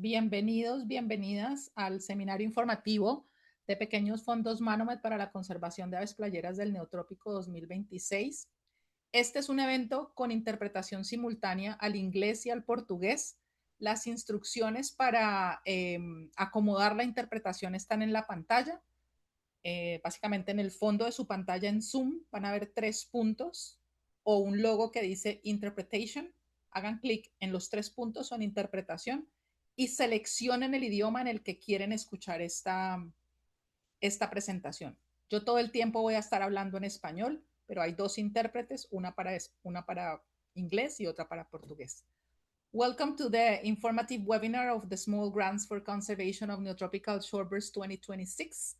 Bienvenidos, bienvenidas al seminario informativo de Pequeños Fondos Manomet para la Conservación de Aves Playeras del Neotrópico 2026. Este es un evento con interpretación simultánea al inglés y al portugués. Las instrucciones para acomodar la interpretación están en la pantalla. Básicamente en el fondo de su pantalla en Zoom van a ver 3 puntos o un logo que dice Interpretation. Hagan clic en los 3 puntos o en interpretación y seleccionen el idioma en el que quieren escuchar esta presentación. Yo todo el tiempo voy a estar hablando en español, pero hay 2 intérpretes, una para inglés y otra para portugués. Welcome to the informative webinar of the Small Grants for Conservation of Neotropical Shorebirds 2026.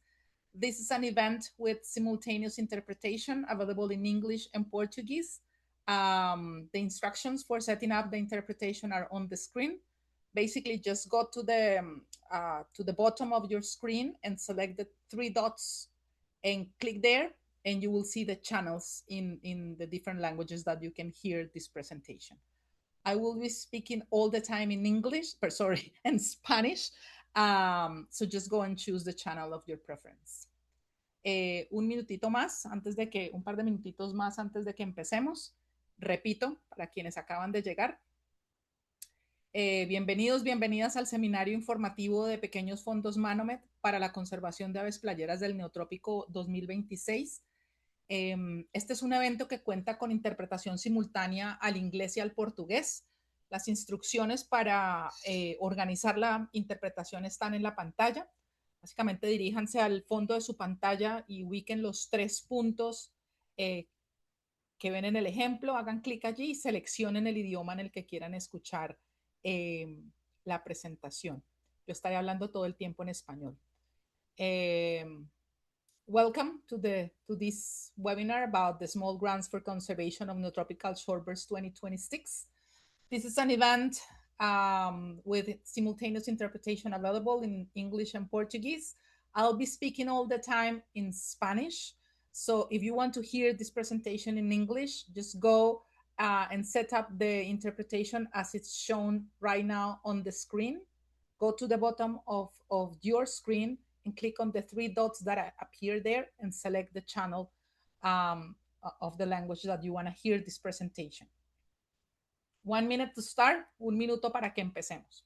This is an event with simultaneous interpretation available in English and Portuguese. The instructions for setting up the interpretation are on the screen. Basically, just go to the bottom of your screen and select the 3 dots and click there, and you will see the channels in the different languages that you can hear this presentation. I will be speaking all the time in English, in Spanish. So just go and choose the channel of your preference. Un par de minutitos más antes de que empecemos. Repito, para quienes acaban de llegar, bienvenidos, bienvenidas al seminario informativo de Pequeños Fondos Manomet para la conservación de aves playeras del Neotrópico 2026. Este es un evento que cuenta con interpretación simultánea al inglés y al portugués. Las instrucciones para organizar la interpretación están en la pantalla. Básicamente diríjanse al fondo de su pantalla y ubiquen los 3 puntos que ven en el ejemplo, hagan clic allí y seleccionen el idioma en el que quieran escuchar la presentación. Yo estaré hablando todo el tiempo en español. Welcome to this webinar about the Small Grants for Conservation of Neotropical Shorebirds 2026. This is an event with simultaneous interpretation available in English and Portuguese. I'll be speaking all the time in Spanish. So if you want to hear this presentation in English, just go and set up the interpretation as it's shown right now on the screen. Go to the bottom of your screen and click on the 3 dots that appear there and select the channel of the language that you want to hear this presentation. 1 minute to start, 1 minuto para que empecemos.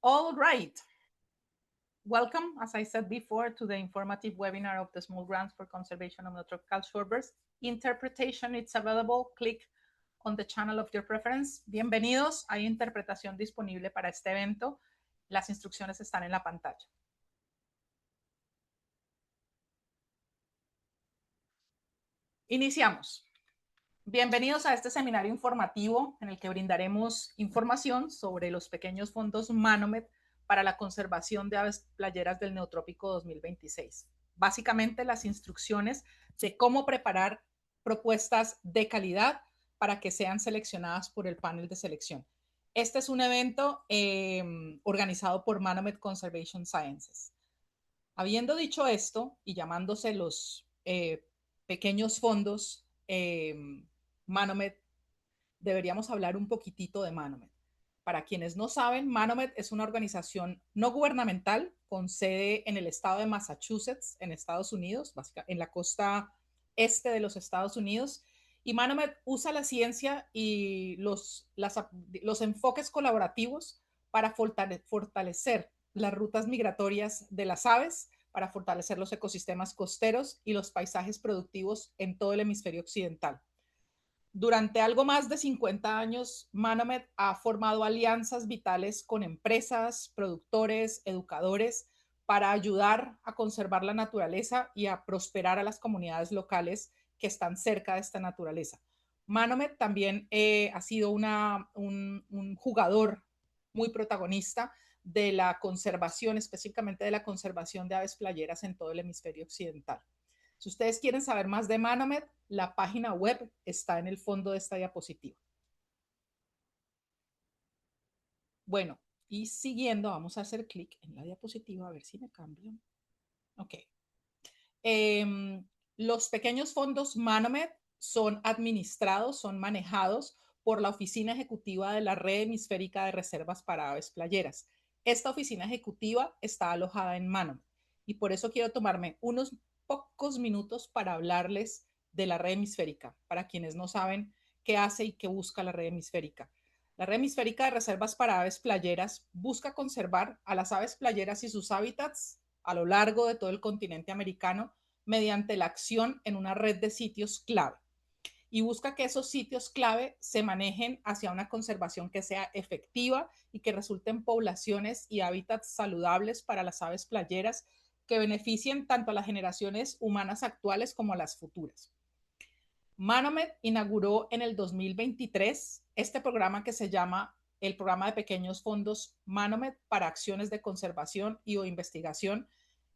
All right. Welcome, as I said before, to the informative webinar of the Small Grants for Conservation of Neotropical Shorebirds. Interpretation, it's available. Click on the channel of your preference. Bienvenidos, hay interpretación disponible para este evento. Las instrucciones están en la pantalla. Iniciamos. Bienvenidos a este seminario informativo en el que brindaremos información sobre los pequeños fondos Manomet para la conservación de aves playeras del Neotrópico 2026. Básicamente las instrucciones de cómo preparar propuestas de calidad para que sean seleccionadas por el panel de selección. Este es un evento organizado por Manomet Conservation Sciences. Habiendo dicho esto y llamándose los pequeños fondos Manomet, deberíamos hablar un poquitito de Manomet. Para quienes no saben, Manomet es una organización no gubernamental con sede en el estado de Massachusetts, en Estados Unidos, en la costa este de los Estados Unidos. Y Manomet usa la ciencia y los enfoques colaborativos para fortalecer las rutas migratorias de las aves, para fortalecer los ecosistemas costeros y los paisajes productivos en todo el hemisferio occidental. Durante algo más de 50 años, Manomet ha formado alianzas vitales con empresas, productores, educadores, para ayudar a conservar la naturaleza y a prosperar a las comunidades locales que están cerca de esta naturaleza. Manomet también ha sido un jugador muy protagonista de la conservación, específicamente de la conservación de aves playeras en todo el hemisferio occidental. Si ustedes quieren saber más de Manomet, la página web está en el fondo de esta diapositiva. Bueno, y siguiendo, vamos a hacer clic en la diapositiva a ver si me cambian. Ok. Eh, los pequeños fondos Manomet son administrados, son manejados por la Oficina Ejecutiva de la Red Hemisférica de Reservas para Aves Playeras. Esta oficina ejecutiva está alojada en Manomet y por eso quiero tomarme unos pocos minutos para hablarles de la Red Hemisférica, para quienes no saben qué hace y qué busca la Red Hemisférica. La Red Hemisférica de Reservas para Aves Playeras busca conservar a las aves playeras y sus hábitats a lo largo de todo el continente americano mediante la acción en una red de sitios clave y busca que esos sitios clave se manejen hacia una conservación que sea efectiva y que resulten poblaciones y hábitats saludables para las aves playeras que beneficien tanto a las generaciones humanas actuales como a las futuras. Manomet inauguró en el 2023 este programa que se llama el Programa de Pequeños Fondos Manomet para acciones de conservación y o investigación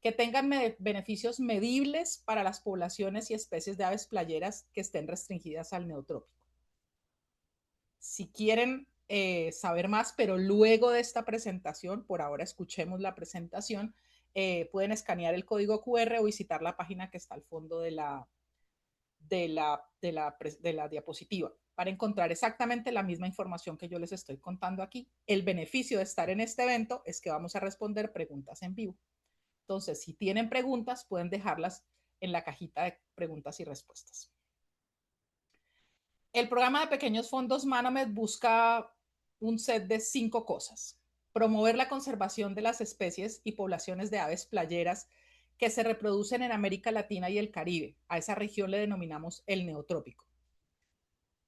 que tengan beneficios medibles para las poblaciones y especies de aves playeras que estén restringidas al neotrópico. Si quieren saber más, pero luego de esta presentación, por ahora escuchemos la presentación, pueden escanear el código QR o visitar la página que está al fondo de la diapositiva para encontrar exactamente la misma información que yo les estoy contando aquí. El beneficio de estar en este evento es que vamos a responder preguntas en vivo. Entonces, si tienen preguntas, pueden dejarlas en la cajita de preguntas y respuestas. El programa de pequeños fondos Manomet busca un set de 5 cosas. Promover la conservación de las especies y poblaciones de aves playeras que se reproducen en América Latina y el Caribe. A esa región le denominamos el neotrópico.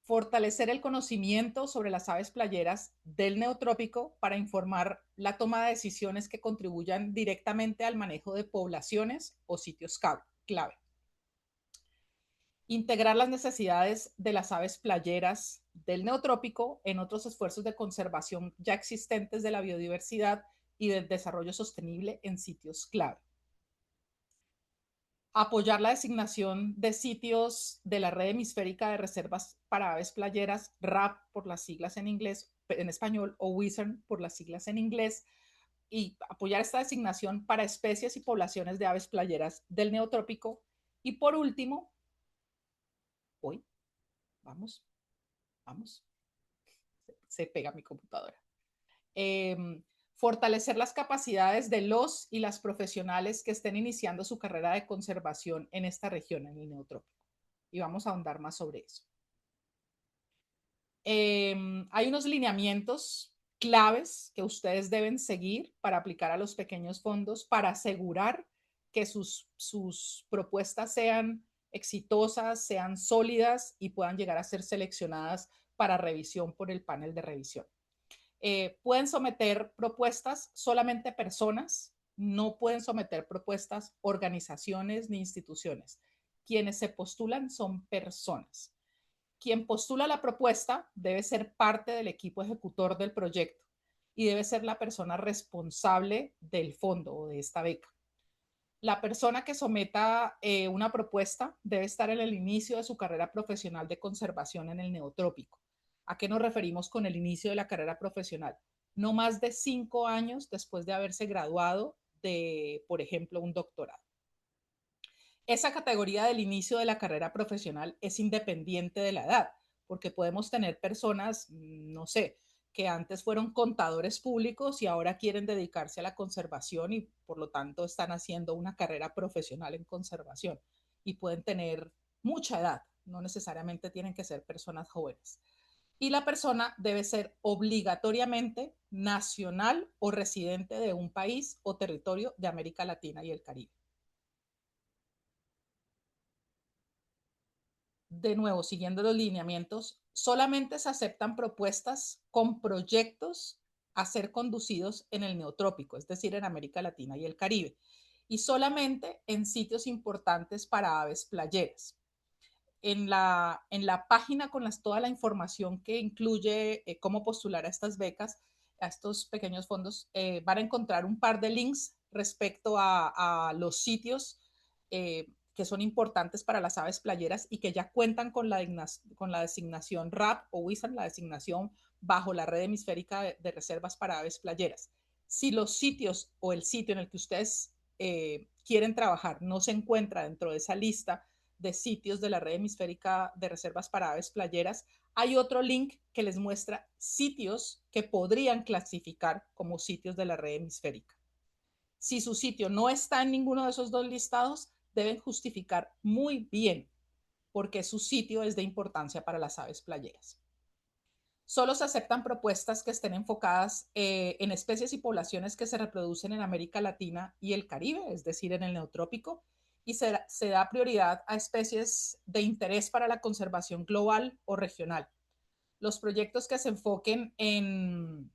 Fortalecer el conocimiento sobre las aves playeras del neotrópico para informar la toma de decisiones que contribuyan directamente al manejo de poblaciones o sitios clave. Integrar las necesidades de las aves playeras del neotrópico en otros esfuerzos de conservación ya existentes de la biodiversidad y del desarrollo sostenible en sitios clave. Apoyar la designación de sitios de la Red Hemisférica de Reservas para Aves Playeras, RAP por las siglas en inglés, en español, o WISERN por las siglas en inglés, y apoyar esta designación para especies y poblaciones de aves playeras del neotrópico. Y por último, hoy, vamos, se pega mi computadora. Fortalecer las capacidades de los y las profesionales que estén iniciando su carrera de conservación en esta región, en el neotrópico. Y vamos a ahondar más sobre eso. Hay unos lineamientos claves que ustedes deben seguir para aplicar a los pequeños fondos para asegurar que sus propuestas sean exitosas, sean sólidas y puedan llegar a ser seleccionadas para revisión por el panel de revisión. Pueden someter propuestas solamente personas, no pueden someter propuestas organizaciones ni instituciones. Quienes se postulan son personas. Quien postula la propuesta debe ser parte del equipo ejecutor del proyecto y debe ser la persona responsable del fondo o de esta beca. La persona que someta una propuesta debe estar en el inicio de su carrera profesional de conservación en el neotrópico. ¿A qué nos referimos con el inicio de la carrera profesional? No más de 5 años después de haberse graduado de, por ejemplo, un doctorado. Esa categoría del inicio de la carrera profesional es independiente de la edad, porque podemos tener personas, no sé, que antes fueron contadores públicos y ahora quieren dedicarse a la conservación y por lo tanto están haciendo una carrera profesional en conservación y pueden tener mucha edad, no necesariamente tienen que ser personas jóvenes. Y la persona debe ser obligatoriamente nacional o residente de un país o territorio de América Latina y el Caribe. De nuevo, siguiendo los lineamientos, solamente se aceptan propuestas con proyectos a ser conducidos en el neotrópico, es decir, en América Latina y el Caribe, y solamente en sitios importantes para aves playeras. en la página con toda la información que incluye cómo postular a estas becas, a estos pequeños fondos, van a encontrar un par de links respecto a los sitios que son importantes para las aves playeras y que ya cuentan con la designación RAP o WISAN, la designación bajo la red hemisférica de reservas para aves playeras. Si los sitios o el sitio en el que ustedes quieren trabajar no se encuentra dentro de esa lista de sitios de la red hemisférica de reservas para aves playeras, hay otro link que les muestra sitios que podrían clasificar como sitios de la red hemisférica. Si su sitio no está en ninguno de esos dos listados, deben justificar muy bien por qué su sitio es de importancia para las aves playeras. Solo se aceptan propuestas que estén enfocadas en especies y poblaciones que se reproducen en América Latina y el Caribe, es decir, en el neotrópico, y se da prioridad a especies de interés para la conservación global o regional. Los proyectos que se enfoquen en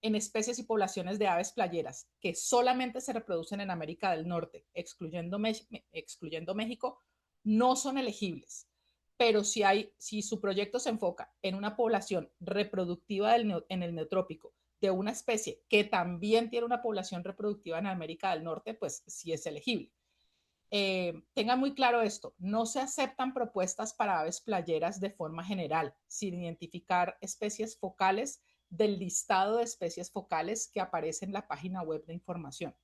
especies y poblaciones de aves playeras que solamente se reproducen en América del Norte, excluyendo México, no son elegibles. Pero si su proyecto se enfoca en una población reproductiva en el neotrópico de una especie que también tiene una población reproductiva en América del Norte, pues sí es elegible. Tengan muy claro esto, no se aceptan propuestas para aves playeras de forma general, sin identificar especies focales del listado de especies focales que aparece en la página web de información.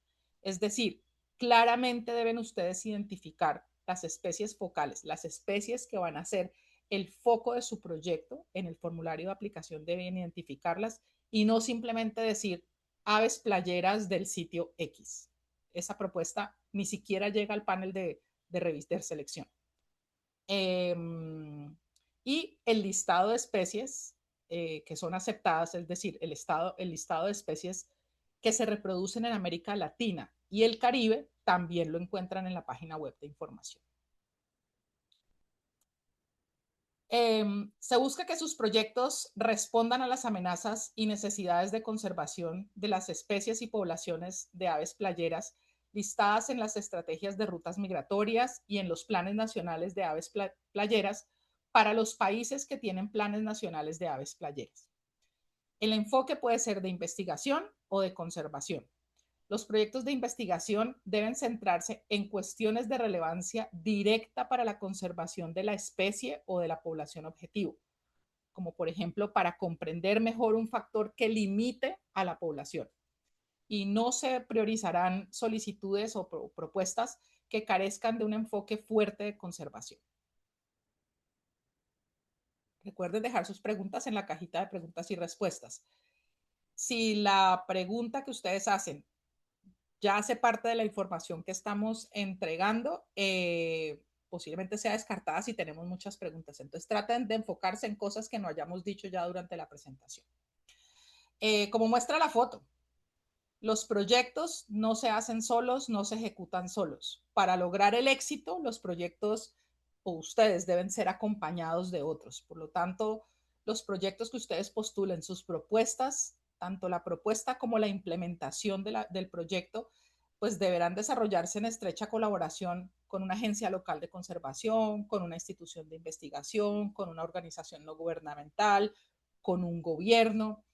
Es decir, claramente deben ustedes identificar las especies focales, las especies que van a ser el foco de su proyecto. En el formulario de aplicación deben identificarlas y no simplemente decir aves playeras del sitio X. Esa propuesta ni siquiera llega al panel de selección. Y el listado de especies que son aceptadas, es decir, el listado de especies que se reproducen en América Latina y el Caribe, también lo encuentran en la página web de información. Se busca que sus proyectos respondan a las amenazas y necesidades de conservación de las especies y poblaciones de aves playeras listadas en las estrategias de rutas migratorias y en los planes nacionales de aves playeras para los países que tienen planes nacionales de aves playeras. El enfoque puede ser de investigación o de conservación. Los proyectos de investigación deben centrarse en cuestiones de relevancia directa para la conservación de la especie o de la población objetivo, como por ejemplo para comprender mejor un factor que limite a la población. Y no se priorizarán solicitudes o propuestas que carezcan de un enfoque fuerte de conservación. Recuerden dejar sus preguntas en la cajita de preguntas y respuestas. Si la pregunta que ustedes hacen ya hace parte de la información que estamos entregando, posiblemente sea descartada si tenemos muchas preguntas. Entonces traten de enfocarse en cosas que no hayamos dicho ya durante la presentación. Como muestra la foto, los proyectos no se hacen solos, no se ejecutan solos. Para lograr el éxito, los proyectos o ustedes deben ser acompañados de otros. Por lo tanto, los proyectos que ustedes postulen, sus propuestas, tanto la propuesta como la implementación del proyecto, pues deberán desarrollarse en estrecha colaboración con una agencia local de conservación, con una institución de investigación, con una organización no gubernamental, con un gobierno,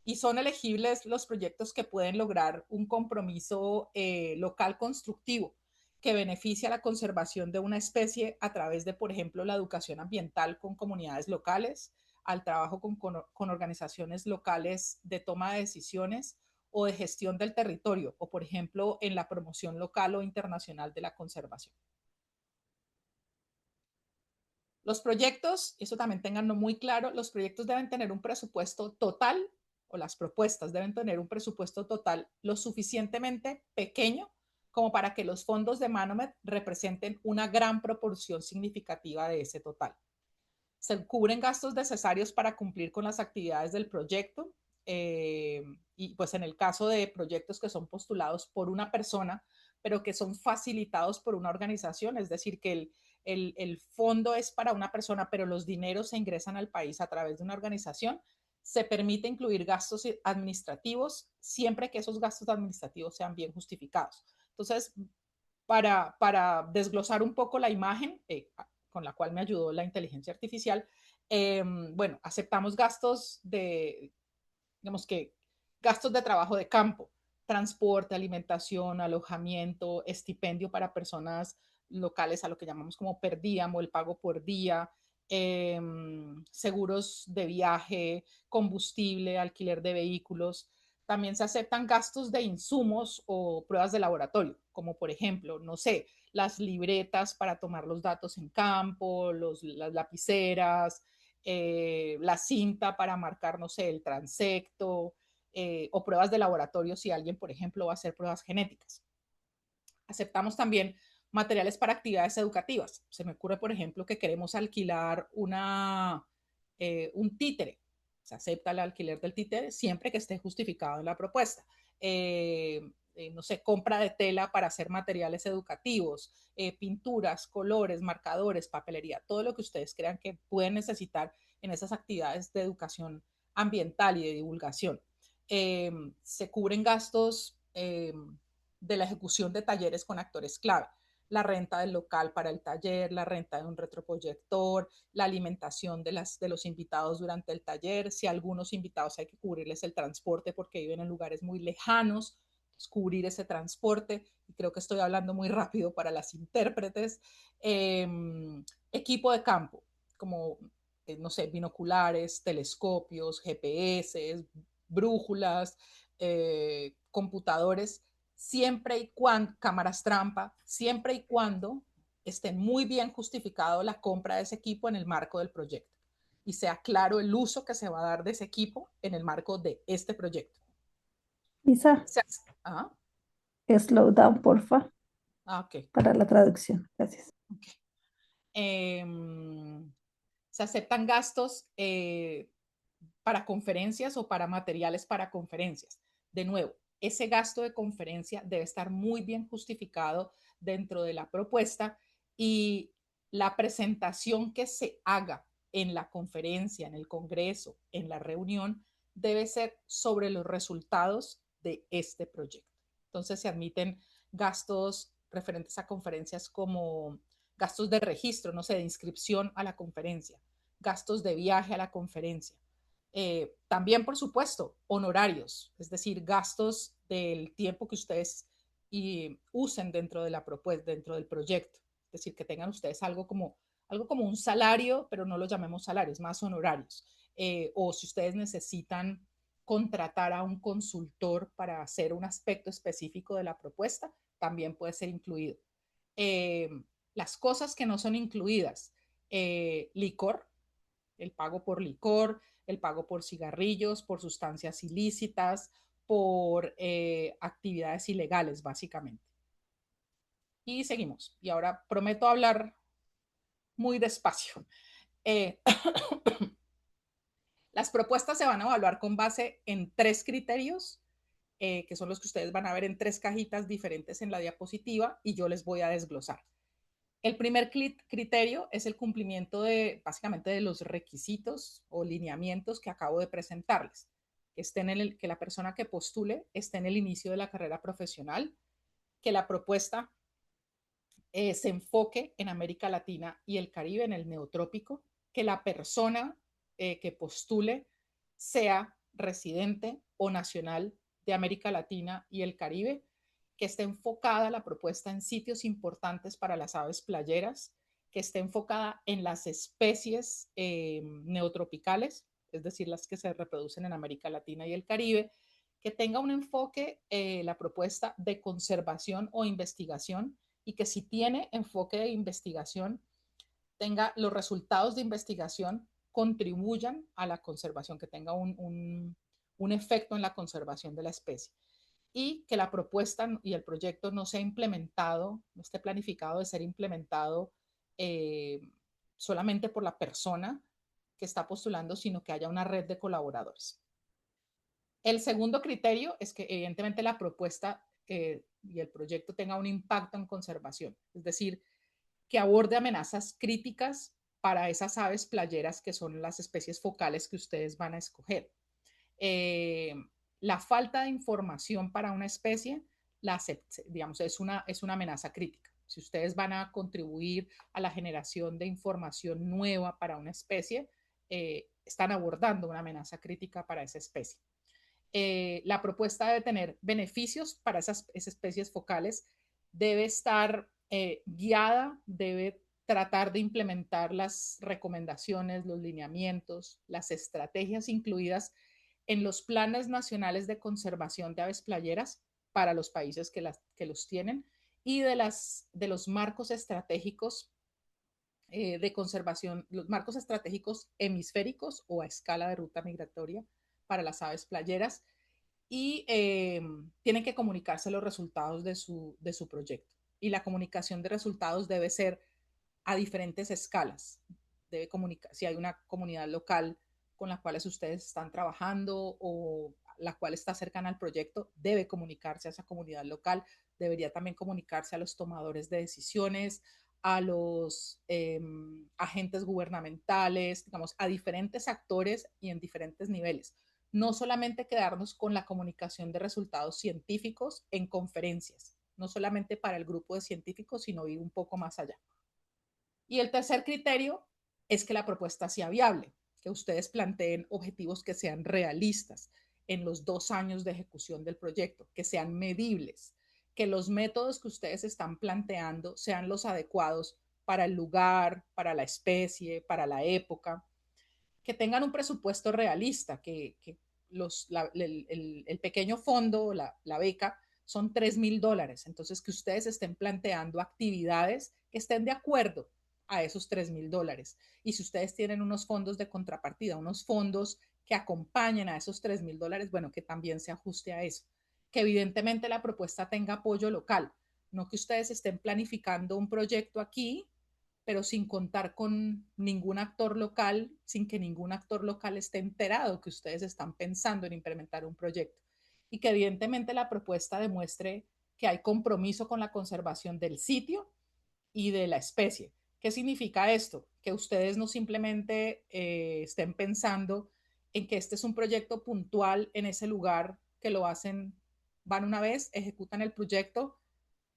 y son elegibles los proyectos que pueden lograr un compromiso local constructivo que beneficia a la conservación de una especie a través de, por ejemplo, la educación ambiental con comunidades locales, al trabajo con organizaciones locales de toma de decisiones o de gestión del territorio, o por ejemplo, en la promoción local o internacional de la conservación. Los proyectos, eso también tenganlo muy claro, los proyectos deben tener un presupuesto total, o las propuestas deben tener un presupuesto total lo suficientemente pequeño como para que los fondos de Manomet representen una gran proporción significativa de ese total. Se cubren gastos necesarios para cumplir con las actividades del proyecto, y pues en el caso de proyectos que son postulados por una persona, pero que son facilitados por una organización, es decir, que el fondo es para una persona, pero los dineros se ingresan al país a través de una organización, se permite incluir gastos administrativos siempre que esos gastos administrativos sean bien justificados. Entonces, para desglosar un poco la imagen, con la cual me ayudó la inteligencia artificial, bueno, aceptamos gastos de, digamos que, gastos de trabajo de campo, transporte, alimentación, alojamiento, estipendio para personas locales, a lo que llamamos como per diem o el pago por día, seguros de viaje, combustible, alquiler de vehículos. También se aceptan gastos de insumos o pruebas de laboratorio, como por ejemplo, no sé, las libretas para tomar los datos en campo, las lapiceras, la cinta para marcar, no sé, el transecto, o pruebas de laboratorio si alguien, por ejemplo, va a hacer pruebas genéticas. Aceptamos también materiales para actividades educativas. Se me ocurre, por ejemplo, que queremos alquilar un títere. Se acepta el alquiler del títere siempre que esté justificado en la propuesta. No sé, compra de tela para hacer materiales educativos, pinturas, colores, marcadores, papelería, todo lo que ustedes crean que pueden necesitar en esas actividades de educación ambiental y de divulgación. Se cubren gastos de la ejecución de talleres con actores clave, la renta del local para el taller, la renta de un retroproyector, la alimentación de los invitados durante el taller, si a algunos invitados hay que cubrirles el transporte porque viven en lugares muy lejanos, pues cubrir ese transporte, y creo que estoy hablando muy rápido para las intérpretes. Equipo de campo, como, no sé, binoculares, telescopios, GPS, brújulas, computadores, siempre y cuando, cámaras trampa, siempre y cuando estén muy bien justificado la compra de ese equipo en el marco del proyecto y sea claro el uso que se va a dar de ese equipo en el marco de este proyecto. Isa, Ah, slow down, porfa, ok. para la traducción. Gracias. Okay. Se aceptan gastos para conferencias o para materiales para conferencias. De nuevo, ese gasto de conferencia debe estar muy bien justificado dentro de la propuesta y la presentación que se haga en la conferencia, en el congreso, en la reunión, debe ser sobre los resultados de este proyecto. Entonces se admiten gastos referentes a conferencias como gastos de registro, no sé, de inscripción a la conferencia, gastos de viaje a la conferencia. También, por supuesto, honorarios, es decir, gastos del tiempo que ustedes usen dentro de la propuesta, dentro del proyecto. Es decir, que tengan ustedes algo como un salario, pero no lo llamemos salarios, más honorarios. O si ustedes necesitan contratar a un consultor para hacer un aspecto específico de la propuesta, también puede ser incluido. Eh, las cosas que no son incluidas, licor, el pago por licor, el pago por cigarrillos, por sustancias ilícitas, por actividades ilegales, básicamente. Y seguimos. Y ahora prometo hablar muy despacio. Eh, las propuestas se van a evaluar con base en 3 criterios, que son los que ustedes van a ver en 3 cajitas diferentes en la diapositiva, y yo les voy a desglosar. El primer criterio es el cumplimiento de, básicamente, de los requisitos o lineamientos que acabo de presentarles. Que la persona que postule esté en el inicio de la carrera profesional, que la propuesta se enfoque en América Latina y el Caribe, en el neotrópico, que la persona que postule sea residente o nacional de América Latina y el Caribe, que esté enfocada la propuesta en sitios importantes para las aves playeras, que esté enfocada en las especies neotropicales, es decir, las que se reproducen en América Latina y el Caribe, que tenga un enfoque, la propuesta de conservación o investigación, y que si tiene enfoque de investigación, tenga los resultados de investigación contribuyan a la conservación, que tenga un efecto en la conservación de la especie, y que la propuesta y el proyecto no sea implementado, no esté planificado de ser implementado eh, solamente por la persona que está postulando, sino que haya una red de colaboradores. El segundo criterio es que evidentemente la propuesta y el proyecto tenga un impacto en conservación, es decir, que aborde amenazas críticas para esas aves playeras que son las especies focales que ustedes van a escoger. Eh, la falta de información para una especie, digamos, es una amenaza crítica. Si ustedes van a contribuir a la generación de información nueva para una especie, están abordando una amenaza crítica para esa especie. La propuesta debe tener beneficios para esas especies focales, debe estar guiada, debe tratar de implementar las recomendaciones, los lineamientos, las estrategias incluidas en los planes nacionales de conservación de aves playeras para los países que los tienen y de los marcos estratégicos de conservación, los marcos estratégicos hemisféricos o a escala de ruta migratoria para las aves playeras y tienen que comunicarse los resultados de su proyecto. Y la comunicación de resultados debe ser a diferentes escalas. Debe comunicar, si hay una comunidad local con la cual ustedes están trabajando o la cual está cercana al proyecto, debe comunicarse a esa comunidad local, debería también comunicarse a los tomadores de decisiones, a los agentes gubernamentales, digamos, a diferentes actores y en diferentes niveles. No solamente quedarnos con la comunicación de resultados científicos en conferencias, no solamente para el grupo de científicos, sino ir un poco más allá. Y el tercer criterio es que la propuesta sea viable, que ustedes planteen objetivos que sean realistas en los 2 años de ejecución del proyecto, que sean medibles, que los métodos que ustedes están planteando sean los adecuados para el lugar, para la especie, para la época, que tengan un presupuesto realista, que el pequeño fondo, la beca, son $3,000. Entonces, que ustedes estén planteando actividades que estén de acuerdo a esos $3,000. Y si ustedes tienen unos fondos de contrapartida, unos fondos que acompañen a esos $3,000, bueno, que también se ajuste a eso. Que evidentemente la propuesta tenga apoyo local, no que ustedes estén planificando un proyecto aquí pero sin contar con ningún actor local, sin que ningún actor local esté enterado que ustedes están pensando en implementar un proyecto. Y que evidentemente la propuesta demuestre que hay compromiso con la conservación del sitio y de la especie. ¿Qué significa esto? Que ustedes no simplemente estén pensando en que este es un proyecto puntual en ese lugar, que lo hacen, van una vez, ejecutan el proyecto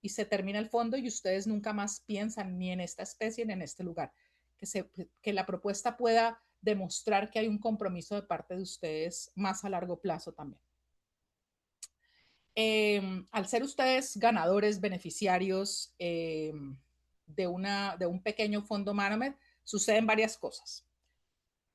y se termina el fondo y ustedes nunca más piensan ni en esta especie ni en este lugar. Que la propuesta pueda demostrar que hay un compromiso de parte de ustedes más a largo plazo también. Al ser ustedes ganadores, beneficiarios de un pequeño fondo Manomet, suceden varias cosas.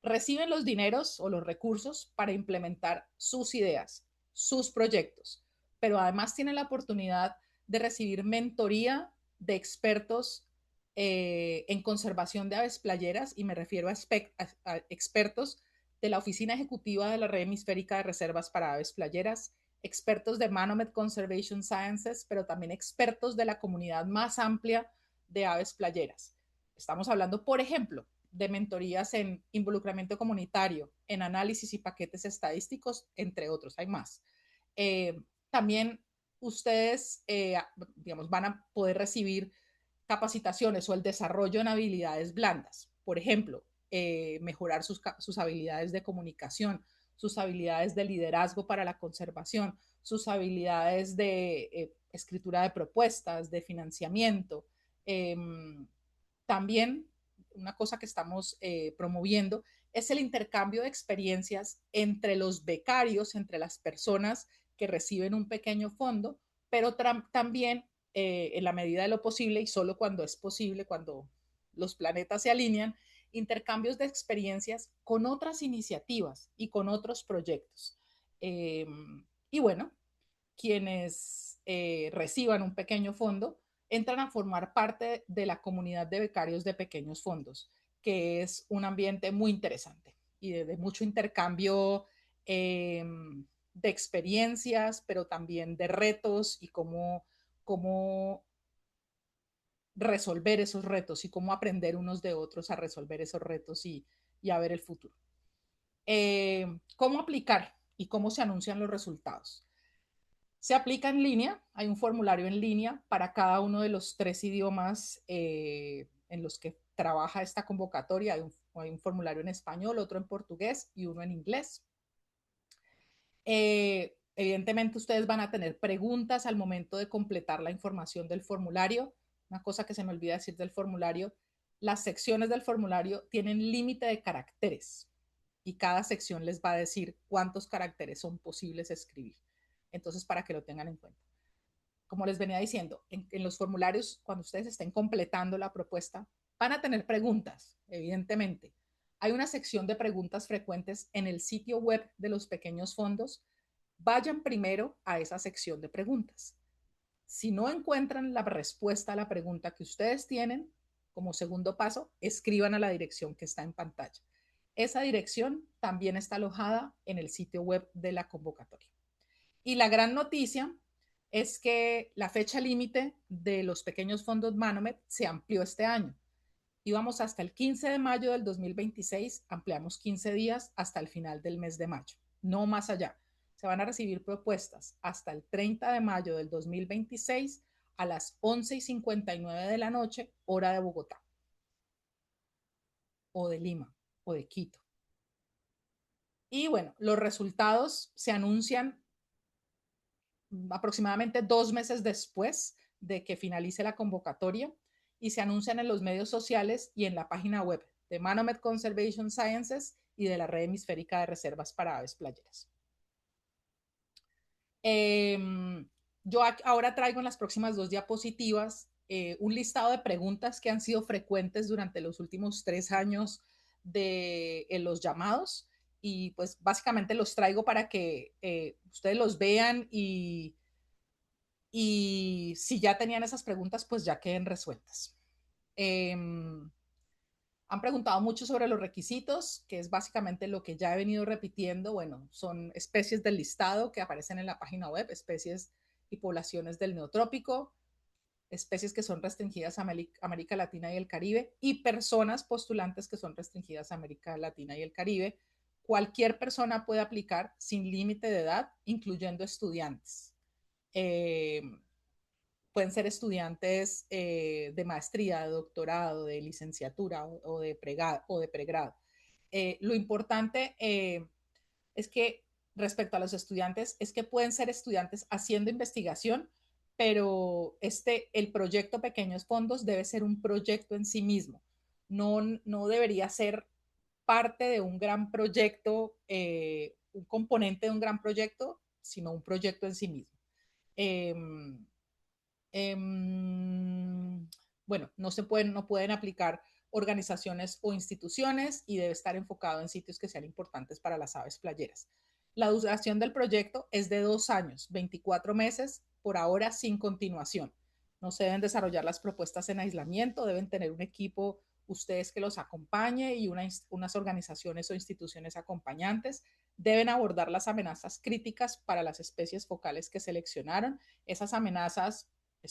Reciben los dineros o los recursos para implementar sus ideas, sus proyectos, pero además tienen la oportunidad de recibir mentoría de expertos en conservación de aves playeras, y me refiero a expertos de la Oficina Ejecutiva de la Red Hemisférica de Reservas para Aves Playeras, expertos de Manomet Conservation Sciences, pero también expertos de la comunidad más amplia de aves playeras. Estamos hablando, por ejemplo, de mentorías en involucramiento comunitario, en análisis y paquetes estadísticos, entre otros, hay más. También ustedes, digamos, van a poder recibir capacitaciones o el desarrollo en habilidades blandas. Por ejemplo, mejorar sus habilidades de comunicación, sus habilidades de liderazgo para la conservación, sus habilidades de escritura de propuestas, de financiamiento. También una cosa que estamos promoviendo es el intercambio de experiencias entre los becarios, entre las personas que reciben un pequeño fondo, pero también en la medida de lo posible y solo cuando es posible, cuando los planetas se alinean, intercambios de experiencias con otras iniciativas y con otros proyectos. Y bueno, quienes reciban un pequeño fondo entran a formar parte de la comunidad de becarios de pequeños fondos, que es un ambiente muy interesante y de mucho intercambio de experiencias, pero también de retos y cómo resolver esos retos y cómo aprender unos de otros a resolver esos retos y a ver el futuro. ¿Cómo aplicar y cómo se anuncian los resultados? Se aplica en línea, hay un formulario en línea para cada uno de los 3 idiomas en los que trabaja esta convocatoria. Hay un formulario en español, otro en portugués y uno en inglés. Evidentemente ustedes van a tener preguntas al momento de completar la información del formulario. una cosa que se me olvida decir del formulario, las secciones del formulario tienen límite de caracteres y cada sección les va a decir cuántos caracteres son posibles escribir. Entonces, para que lo tengan en cuenta. Como les venía diciendo, en los formularios, cuando ustedes estén completando la propuesta, van a tener preguntas, evidentemente. Hay una sección de preguntas frecuentes en el sitio web de los pequeños fondos. Vayan primero a esa sección de preguntas. Si no encuentran la respuesta a la pregunta que ustedes tienen, como segundo paso, escriban a la dirección que está en pantalla. Esa dirección también está alojada en el sitio web de la convocatoria. Y la gran noticia es que la fecha límite de los pequeños fondos Manomet se amplió este año. Íbamos hasta el 15 de mayo del 2026, ampliamos 15 días hasta el final del mes de mayo, no más allá. Se van a recibir propuestas hasta el 30 de mayo del 2026 a las 11:59 de la noche, hora de Bogotá, o de Lima, o de Quito. Y bueno, los resultados se anuncian aproximadamente 2 meses después de que finalice la convocatoria y se anuncian en los medios sociales y en la página web de Manomet Conservation Sciences y de la Red Hemisférica de Reservas para Aves Playeras. Yo ahora traigo en las próximas 2 diapositivas un listado de preguntas que han sido frecuentes durante los últimos 3 años en los llamados y pues básicamente los traigo para que ustedes los vean y si ya tenían esas preguntas, pues ya queden resueltas. Han preguntado mucho sobre los requisitos, que es básicamente lo que ya he venido repitiendo. Bueno, son especies del listado que aparecen en la página web, especies y poblaciones del neotrópico, especies que son restringidas a América Latina y el Caribe y personas postulantes que son restringidas a América Latina y el Caribe. Cualquier persona puede aplicar sin límite de edad, incluyendo estudiantes. Pueden ser estudiantes de maestría, de doctorado, de licenciatura o de pregrado. Lo importante es que respecto a los estudiantes, es que pueden ser estudiantes haciendo investigación, pero el proyecto Pequeños Fondos debe ser un proyecto en sí mismo. No debería ser parte de un gran proyecto, un componente de un gran proyecto, sino un proyecto en sí mismo. Eh, bueno, no pueden aplicar organizaciones o instituciones y debe estar enfocado en sitios que sean importantes para las aves playeras. La duración del proyecto es de 2 años, 24 meses, por ahora sin continuación. No se deben desarrollar las propuestas en aislamiento, deben tener un equipo ustedes que los acompañe y unas organizaciones o instituciones acompañantes. Deben abordar las amenazas críticas para las especies focales que seleccionaron. Esas amenazas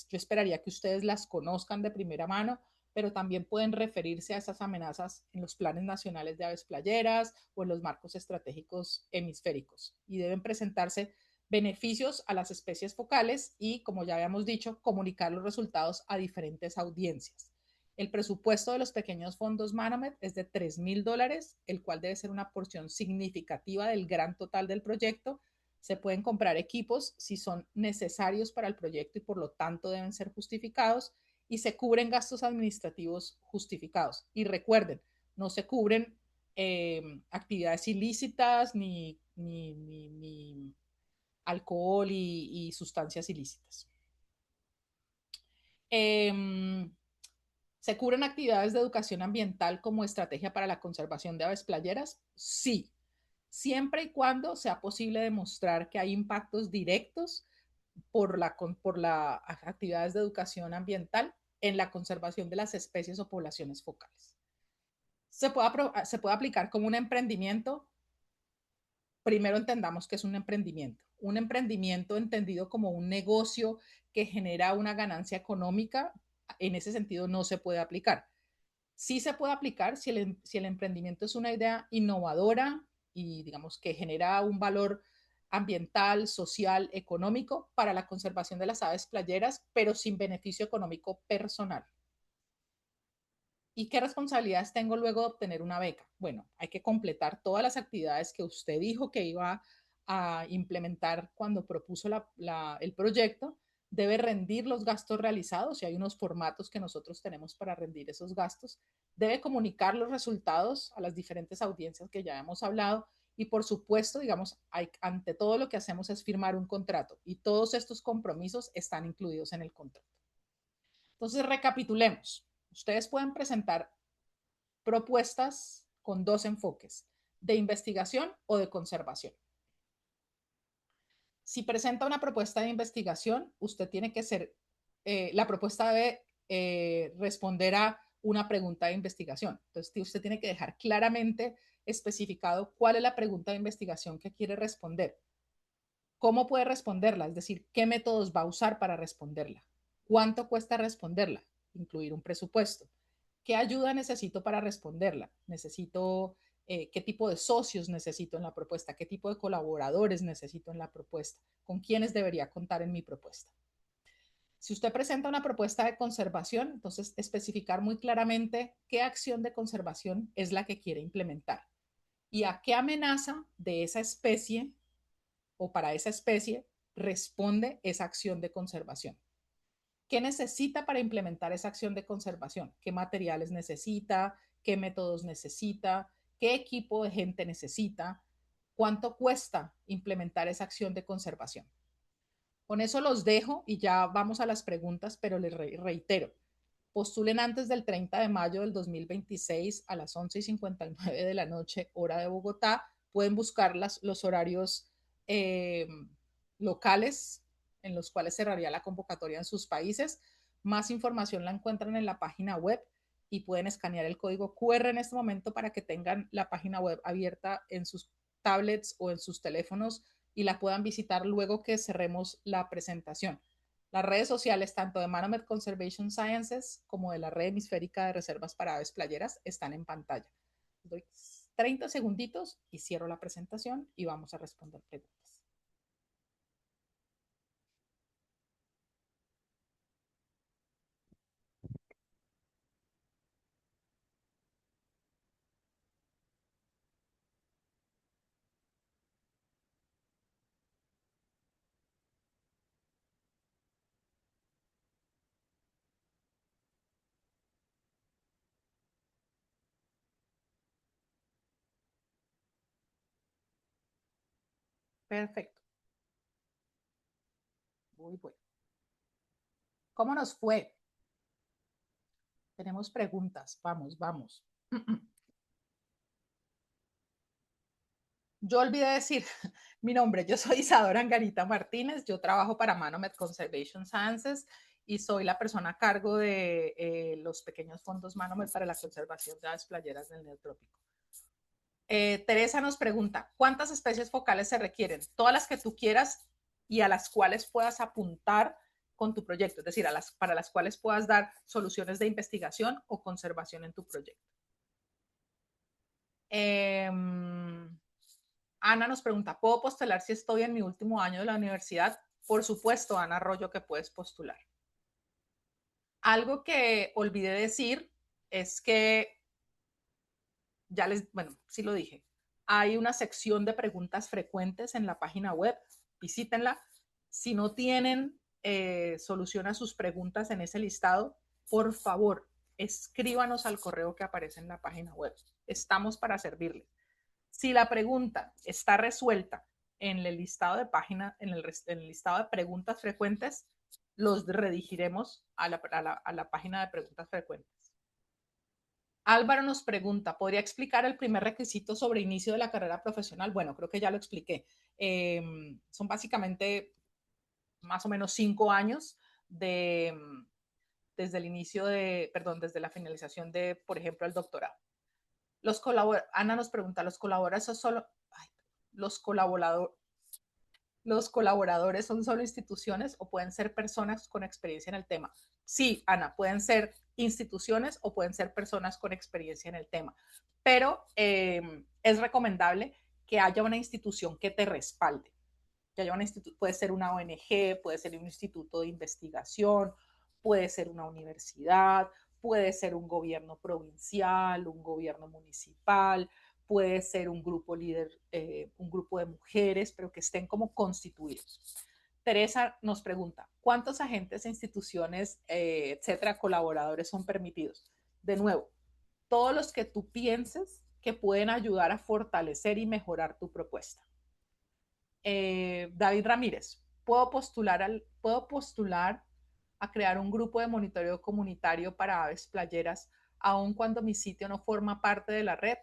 yo esperaría que ustedes las conozcan de primera mano, pero también pueden referirse a esas amenazas en los planes nacionales de aves playeras o en los marcos estratégicos hemisféricos y deben presentarse beneficios a las especies focales y, como ya habíamos dicho, comunicar los resultados a diferentes audiencias. El presupuesto de los pequeños fondos Manomet es de $3,000, el cual debe ser una porción significativa del gran total del proyecto. Se pueden comprar equipos si son necesarios para el proyecto y por lo tanto deben ser justificados y se cubren gastos administrativos justificados. Y recuerden, no se cubren actividades ilícitas ni alcohol y sustancias ilícitas. ¿Se cubren actividades de educación ambiental como estrategia para la conservación de aves playeras? Sí, siempre y cuando sea posible demostrar que hay impactos directos por las actividades de educación ambiental en la conservación de las especies o poblaciones focales. Se puede aplicar como un emprendimiento. Primero entendamos que es un emprendimiento. Un emprendimiento entendido como un negocio que genera una ganancia económica, en ese sentido no se puede aplicar. Sí se puede aplicar si el emprendimiento es una idea innovadora y digamos que genera un valor ambiental, social, económico para la conservación de las aves playeras, pero sin beneficio económico personal. ¿Y qué responsabilidades tengo luego de obtener una beca? Bueno, hay que completar todas las actividades que usted dijo que iba a implementar cuando propuso el proyecto. debe rendir los gastos realizados y hay unos formatos que nosotros tenemos para rendir esos gastos, debe comunicar los resultados a las diferentes audiencias que ya hemos hablado y por supuesto, digamos, ante todo lo que hacemos es firmar un contrato y todos estos compromisos están incluidos en el contrato. Entonces, recapitulemos. Ustedes pueden presentar propuestas con dos enfoques, de investigación o de conservación. Si presenta una propuesta de investigación, usted tiene que ser, la propuesta debe responder a una pregunta de investigación. Entonces, usted tiene que dejar claramente especificado cuál es la pregunta de investigación que quiere responder. ¿Cómo puede responderla? Es decir, ¿qué métodos va a usar para responderla? ¿Cuánto cuesta responderla? Incluir un presupuesto. ¿Qué ayuda necesito para responderla? Necesito qué tipo de socios necesito en la propuesta, qué tipo de colaboradores necesito en la propuesta, con quiénes debería contar en mi propuesta. Si usted presenta una propuesta de conservación, entonces especificar muy claramente qué acción de conservación es la que quiere implementar y a qué amenaza de esa especie o para esa especie responde esa acción de conservación. ¿Qué necesita para implementar esa acción de conservación? ¿Qué materiales necesita? ¿Qué métodos necesita? ¿Qué equipo de gente necesita? ¿Cuánto cuesta implementar esa acción de conservación? Con eso los dejo y ya vamos a las preguntas, pero les reitero, postulen antes del 30 de mayo del 2026 a las 11:59 de la noche, hora de Bogotá. Pueden buscar los horarios eh, locales en los cuales cerraría la convocatoria en sus países. Más información la encuentran en la página web y pueden escanear el código QR en este momento para que tengan la página web abierta en sus tablets o en sus teléfonos y la puedan visitar luego que cerremos la presentación. Las redes sociales, tanto de Manomet Conservation Sciences como de la red hemisférica de reservas para aves playeras, están en pantalla. Doy 30 segunditos y cierro la presentación y vamos a responder preguntas. Perfecto. Muy bueno. ¿Cómo nos fue? Tenemos preguntas. Vamos, vamos. Yo olvidé decir mi nombre. Yo soy Isadora Angarita Martínez. Yo trabajo para Manomet Conservation Sciences y soy la persona a cargo de los pequeños fondos Manomet para la conservación de aves playeras del Neotrópico. Teresa nos pregunta, ¿cuántas especies focales se requieren? Todas las que tú quieras y a las cuales puedas apuntar con tu proyecto, es decir, para las cuales puedas dar soluciones de investigación o conservación en tu proyecto. Ana nos pregunta, ¿puedo postular si estoy en mi último año de la universidad? Por supuesto, Ana Arroyo, que puedes postular. Algo que olvidé decir es que, bueno, sí lo dije, hay una sección de preguntas frecuentes en la página web, visítenla. Si no tienen solución a sus preguntas en ese listado, por favor, escríbanos al correo que aparece en la página web. Estamos para servirles. Si la pregunta está resuelta en el listado de página, en el listado de preguntas frecuentes, los redirigiremos a la página de preguntas frecuentes. Álvaro nos pregunta, ¿podría explicar el primer requisito sobre inicio de la carrera profesional? Bueno, creo que ya lo expliqué. Son básicamente más o menos 5 años desde el inicio desde la finalización de, por ejemplo, el doctorado. Ana nos pregunta, ¿los colaboradores son solo, los colaboradores son solo instituciones o pueden ser personas con experiencia en el tema? Sí, Ana, pueden ser instituciones o pueden ser personas con experiencia en el tema, pero es recomendable que haya una institución que te respalde. Que haya puede ser una ONG, puede ser un instituto de investigación, puede ser una universidad, puede ser un gobierno provincial, un gobierno municipal, puede ser un grupo líder, un grupo de mujeres, pero que estén como constituidos. Teresa nos pregunta, ¿cuántos agentes, instituciones, etcétera, colaboradores son permitidos? De nuevo, todos los que tú pienses que pueden ayudar a fortalecer y mejorar tu propuesta. David Ramírez, puedo postular a crear un grupo de monitoreo comunitario para aves playeras, aun cuando mi sitio no forma parte de la red.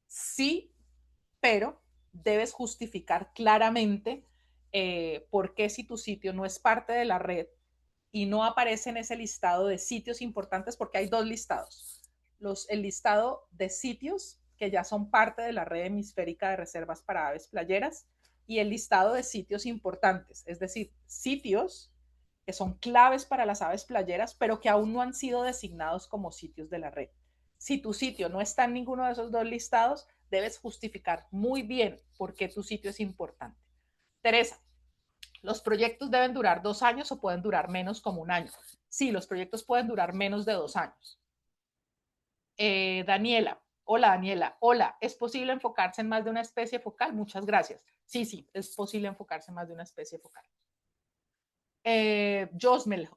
Sí, pero debes justificar claramente por qué, si tu sitio no es parte de la red y no aparece en ese listado de sitios importantes, porque hay dos listados. El listado de sitios que ya son parte de la red hemisférica de reservas para aves playeras y el listado de sitios importantes, es decir, sitios que son claves para las aves playeras, pero que aún no han sido designados como sitios de la red. Si tu sitio no está en ninguno de esos dos listados, debes justificar muy bien por qué tu sitio es importante. Teresa, ¿los proyectos deben durar 2 años o pueden durar menos, como un año? Sí, los proyectos pueden durar menos de 2 años. Daniela, hola Daniela, hola, ¿es posible enfocarse en más de una especie focal? Muchas gracias. Sí, sí, es posible enfocarse en más de una especie focal. Josmel,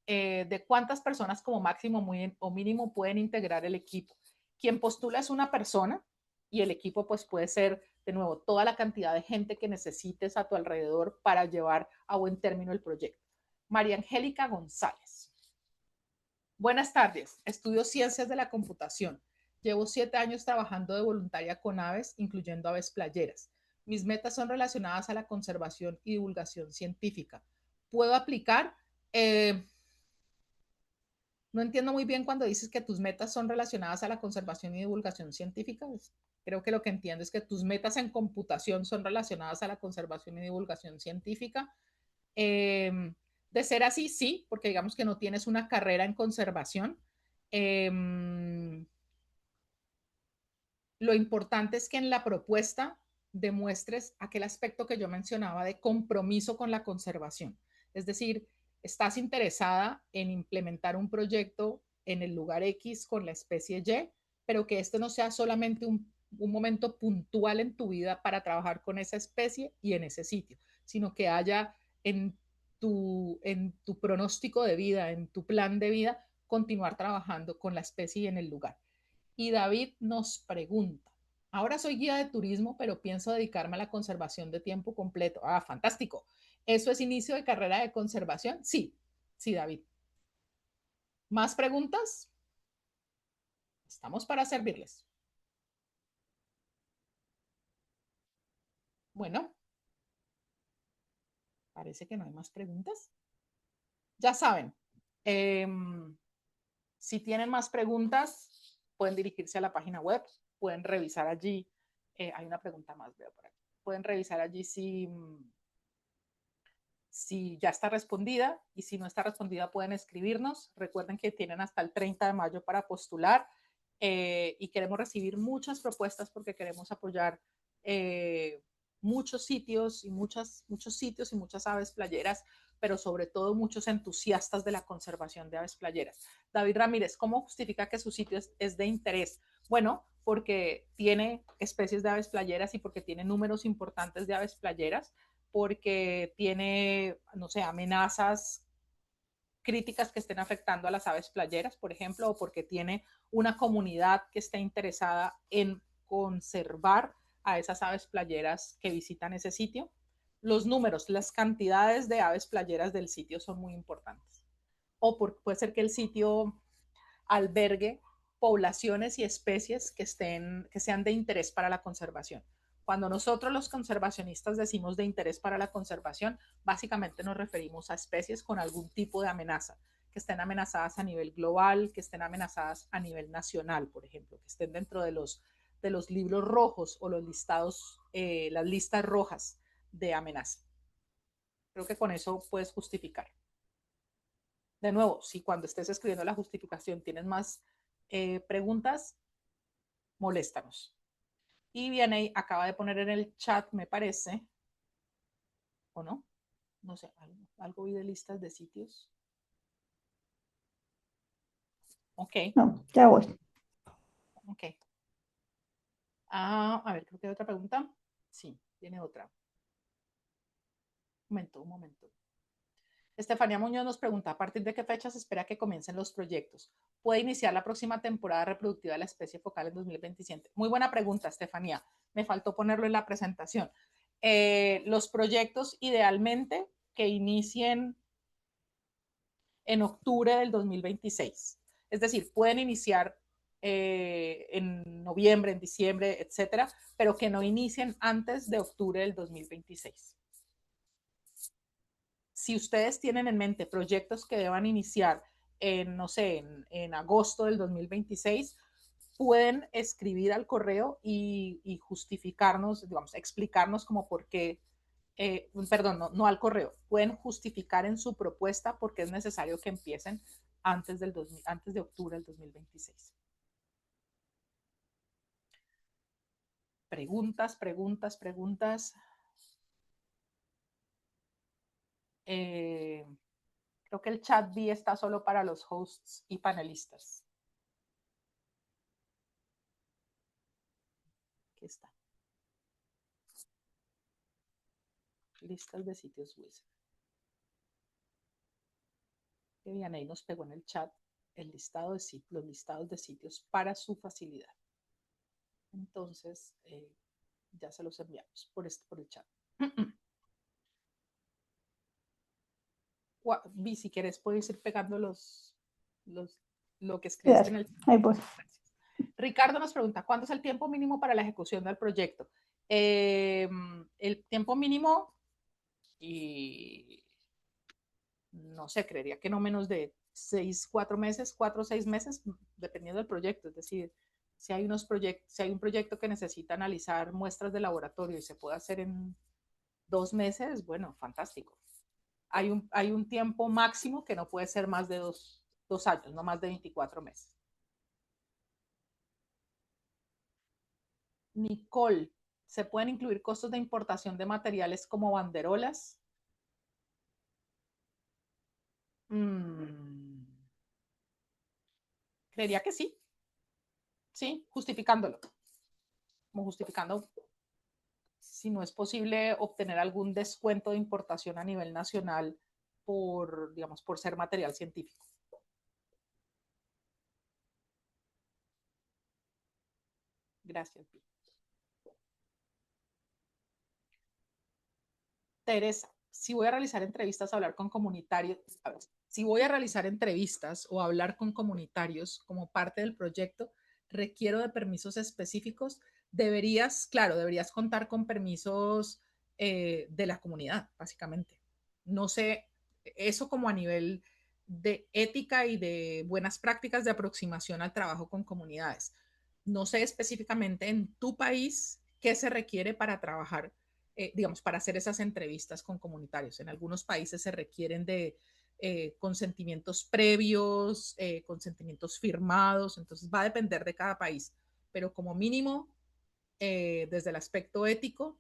¿de cuántas personas como máximo o mínimo pueden integrar el equipo? Quien postula es una persona y el equipo pues puede ser, de nuevo, toda la cantidad de gente que necesites a tu alrededor para llevar a buen término el proyecto. María Angélica González. Buenas tardes, estudio ciencias de la computación. Llevo 7 años trabajando de voluntaria con aves, incluyendo aves playeras. Mis metas son relacionadas a la conservación y divulgación científica. ¿Puedo aplicar? Eh, no entiendo muy bien cuando dices que tus metas son relacionadas a la conservación y divulgación científica. Creo que lo que entiendo es que tus metas en computación son relacionadas a la conservación y divulgación científica. Eh, de ser así, sí, porque digamos que no tienes una carrera en conservación. Eh, lo importante es que en la propuesta demuestres aquel aspecto que yo mencionaba de compromiso con la conservación. Es decir, estás interesada en implementar un proyecto en el lugar X con la especie Y, pero que este no sea solamente un momento puntual en tu vida para trabajar con esa especie y en ese sitio, sino que haya en tu pronóstico de vida, en tu plan de vida, continuar trabajando con la especie y en el lugar. Y David nos pregunta, ahora soy guía de turismo, pero pienso dedicarme a la conservación de tiempo completo. Ah, fantástico. ¿Eso es inicio de carrera de conservación? Sí, sí, David. ¿Más preguntas? Estamos para servirles. Bueno, parece que no hay más preguntas. Ya saben, eh, si tienen más preguntas, pueden dirigirse a la página web, pueden revisar allí. Hay una pregunta más, veo por aquí. Pueden revisar allí si ya está respondida y si no está respondida pueden escribirnos. Recuerden que tienen hasta el 30 de mayo para postular y queremos recibir muchas propuestas porque queremos apoyar muchos sitios y muchos sitios y muchas aves playeras, pero sobre todo muchos entusiastas de la conservación de aves playeras. David Ramírez, ¿cómo justifica que su sitio es de interés? Bueno, porque tiene especies de aves playeras y porque tiene números importantes de aves playeras, porque tiene, no sé, amenazas críticas que estén afectando a las aves playeras, por ejemplo, o porque tiene una comunidad que esté interesada en conservar a esas aves playeras que visitan ese sitio. Los números, las cantidades de aves playeras del sitio son muy importantes. Puede ser que el sitio albergue poblaciones y especies que sean de interés para la conservación. Cuando nosotros los conservacionistas decimos de interés para la conservación, básicamente nos referimos a especies con algún tipo de amenaza, que estén amenazadas a nivel global, que estén amenazadas a nivel nacional, por ejemplo, que estén dentro de los libros rojos o los listados, las listas rojas de amenaza. Creo que con eso puedes justificar. De nuevo, si cuando estés escribiendo la justificación tienes más preguntas, moléstanos. Y Vianey acaba de poner en el chat, me parece, o no, no sé, algo vi de listas de sitios. Ok, No, ya voy. ok. Ah, a ver, creo que hay otra pregunta. Sí, tiene otra. Un momento. Estefanía Muñoz nos pregunta, ¿a partir de qué fecha se espera que comiencen los proyectos? ¿Puede iniciar la próxima temporada reproductiva de la especie focal en 2027? Muy buena pregunta, Estefanía. Me faltó ponerlo en la presentación. Los proyectos idealmente que inicien en octubre del 2026. Es decir, pueden iniciar en noviembre, en diciembre, etcétera, pero que no inicien antes de octubre del 2026. Si ustedes tienen en mente proyectos que deban iniciar en, no sé, en agosto del 2026, pueden escribir al correo y justificarnos, digamos, explicarnos como por qué, perdón, no al correo, pueden justificar en su propuesta por qué es necesario que empiecen antes de octubre del 2026. Preguntas, preguntas, preguntas. Eh, Creo que el chat B está solo para los hosts y panelistas. Aquí está. Listas de sitios wizard. Que Vianey nos pegó en el chat el listado de sitios, los listados de sitios para su facilidad. Entonces, ya se los enviamos por el chat. Vi, si quieres, puedes ir pegando lo que escribiste Claro, en el chat. ahí voy. Gracias. Ricardo nos pregunta, ¿cuánto es el tiempo mínimo para la ejecución del proyecto? El tiempo mínimo, y no sé, creería que no menos de 4 meses, 4 o 6 meses, dependiendo del proyecto. Es decir, si hay un proyecto que necesita analizar muestras de laboratorio y se puede hacer en 2 meses, bueno, fantástico. Hay un tiempo máximo que no puede ser más de 2 años, no más de 24 meses. Nicole, ¿se pueden incluir costos de importación de materiales como banderolas? Creería que sí, justificándolo, como justificando si no es posible obtener algún descuento de importación a nivel nacional por, digamos, por ser material científico. Gracias. Teresa, si voy a realizar entrevistas, hablar con comunitarios, si voy a realizar entrevistas o hablar con comunitarios como parte del proyecto, requiero de permisos específicos. Deberías contar con permisos de la comunidad, básicamente. No sé, eso como a nivel de ética y de buenas prácticas de aproximación al trabajo con comunidades. No sé específicamente en tu país qué se requiere para trabajar, digamos, para hacer esas entrevistas con comunitarios. En algunos países se requieren de consentimientos previos, consentimientos firmados, entonces va a depender de cada país, pero como mínimo, desde el aspecto ético,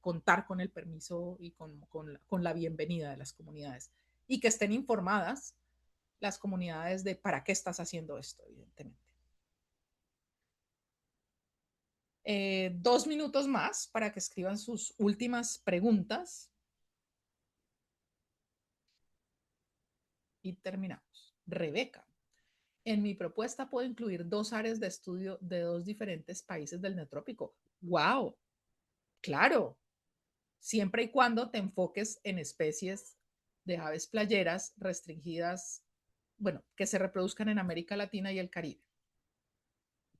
contar con el permiso y con la bienvenida de las comunidades y que estén informadas las comunidades de para qué estás haciendo esto, evidentemente. 2 minutos más para que escriban sus últimas preguntas y terminamos. Rebeca, en mi propuesta puedo incluir 2 áreas de estudio de 2 diferentes países del neotrópico. ¡Wow! Claro, siempre y cuando te enfoques en especies de aves playeras restringidas, bueno, que se reproduzcan en América Latina y el Caribe.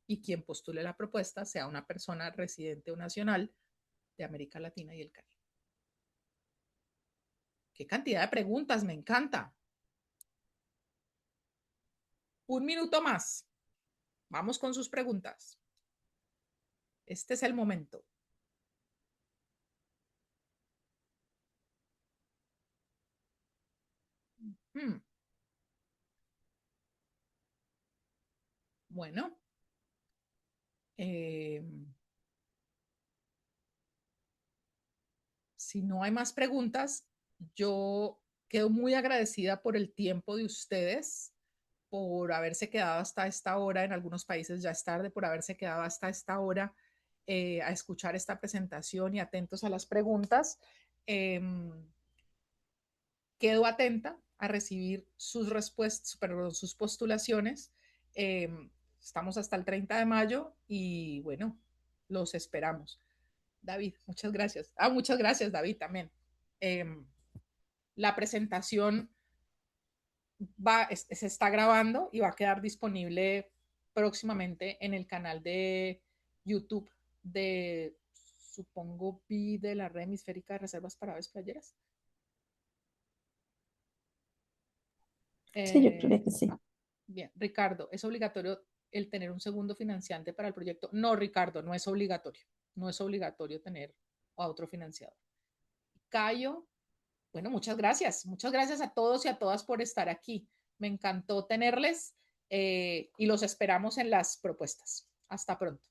Y quien postule la propuesta sea una persona residente o nacional de América Latina y el Caribe. ¡Qué cantidad de preguntas! Me encanta. 1 minuto más. Vamos con sus preguntas. Este es el momento. Hmm. Bueno, eh, si no hay más preguntas, yo quedo muy agradecida por el tiempo de ustedes, por haberse quedado hasta esta hora. En algunos países ya es tarde, por haberse quedado hasta esta hora a escuchar esta presentación y atentos a las preguntas. quedo atenta a recibir sus respuestas, perdón, sus postulaciones. Estamos hasta el 30 de mayo y bueno, los esperamos. David, muchas gracias. Muchas gracias, David, también. La presentación se está grabando y va a quedar disponible próximamente en el canal de YouTube de, supongo, vi de la Red Hemisférica de Reservas para Aves Playeras. Sí, yo creo que sí. Bien, Ricardo, ¿es obligatorio el tener un segundo financiante para el proyecto? No, Ricardo, no es obligatorio. No es obligatorio tener a otro financiador. Cayo, bueno, muchas gracias. Muchas gracias a todos y a todas por estar aquí. Me encantó tenerles y los esperamos en las propuestas. Hasta pronto.